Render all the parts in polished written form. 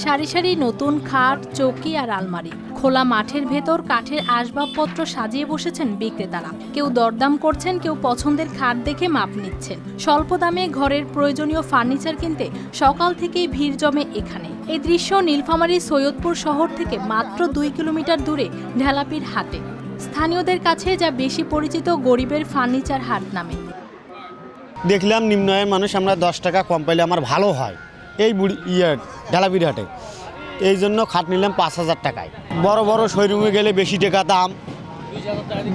সারি সারি নতুন খাট, চৌকি আর আলমারি। খোলা মাঠের ভেতর কাঠের আসবাবপত্র সাজিয়ে বসেছেন বিক্রেতারা। কেউ দরদাম করছেন, কেউ পছন্দের খাট দেখে মাপ নিচ্ছেন। স্বল্প দামে ঘরের প্রয়োজনীয় ফার্নিচার কিনতে সকাল থেকেই ভিড় জমে এখানে। এই দৃশ্য নীলফামারী সৈয়দপুর শহর থেকে মাত্র 2 কিলোমিটার দূরে ঢেলাপীর হাটে। স্থানীয়দের কাছে যা বেশি পরিচিত গরিবের ফার্নিচার হাট নামে। দেখলাম নিম্ন আয়ের মানুষ, আমরা 10 টাকা কম পাইলে আমার ভালো হয় এই ঢেলাপীর হাটে। এই জন্য খাট নিলাম 5,000 টাকায়। বড় বড় শোরুমে গেলে বেশি টাকা দাম,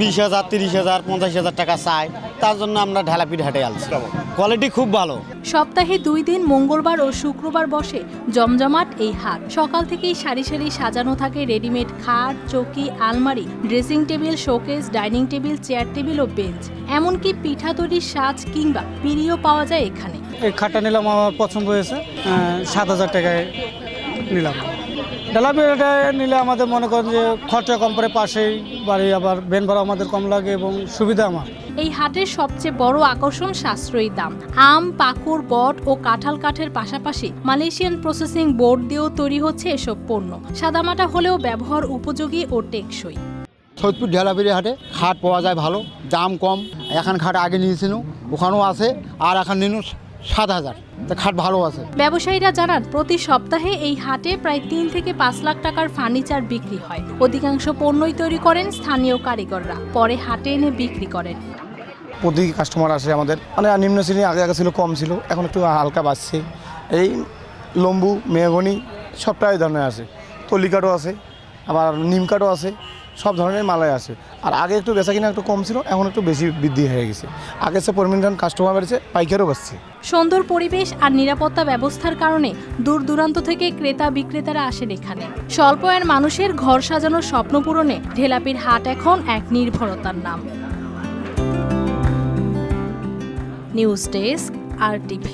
20,000, 30,000, 50,000 টাকা চায়। তার জন্য আমরা ঢেলাপীর হাটে আসছি। কোয়ালিটি খুব ভালো। সপ্তাহে 2 দিন মঙ্গলবার ও শুক্রবার বসে জমজমাট এই হাট। সকাল থেকেই সারি সারি সাজানো থাকে রেডিমেড খাট, চৌকি, আলমারি, dressing table, showcase, dining table, chair table ও বেঞ্চ। এমনকি পিঠা তৈরির সাজ কিংবা পিঁড়িও পাওয়া যায় এখানে। এই খাটটা নিলাম, আমার পছন্দ হয়েছে, 7,000 টাকায় নিলাম। ঢেলাপীটা নিলে আমাদের মনে করেন যে খরচা কম পড়ে, পাশেই বাড়ি, আবার ভ্যান ভাড়া আমাদের কম লাগে এবং সুবিধা আমার। এই হাটের সবচেয়ে বড় আকর্ষণ সাশ্রয়ী দাম। আম, পাকুড়, বট ও কাঁঠাল কাঠের পাশাপাশি মালয়েশিয়ান প্রসেসিং বোর্ড দিয়েও তৈরি হচ্ছে এসব পণ্য। সাদামাটা হলেও ব্যবহার উপযোগী ও টেকসই। সৈয়দপুর ঢেলাপীর হাটে খাট পাওয়া যায় ভালো, দাম কম। এখন খাট আগে নিয়েছিল, ওখানেও আছে, আর এখন নিন 7,000। খাট ভালো আছে। ব্যবসায়ীরা জানান, প্রতি সপ্তাহে এই হাটে প্রায় 3 থেকে 5 লাখ টাকার ফার্নিচার বিক্রি হয়। অধিকাংশ পণ্যই তৈরি করেন স্থানীয় কারিগররা, পরে হাটে এনে বিক্রি করেন। প্রতি কাস্টমার আসে আমাদের, মানে নিম্ন শ্রেণী আগে ছিল, কম ছিল, এখন একটু হালকা বাড়ছে। এই লম্বু, মেহগনি সবটাই ধরনের আছে, তলি কাঠও আছে, আবার নিম কাঠও আছে, সব ধরনের মালাই আছে। আর আগে একটু বেচা কিনা একটু কম ছিল, এখন একটু বেশি বৃদ্ধি হয়ে গেছে। আগে সে পরিমাণ কাস্টমার বেড়েছে, পাইকারও বাড়ছে। সুন্দর পরিবেশ আর নিরাপত্তা ব্যবস্থার কারণে দূর দূরান্ত থেকে ক্রেতা বিক্রেতারা আসেন এখানে। স্বল্প আয়ের মানুষের ঘর সাজানোর স্বপ্ন পূরণে ঢেলাপীর হাট এখন এক নির্ভরতার নাম। News desk, RTV।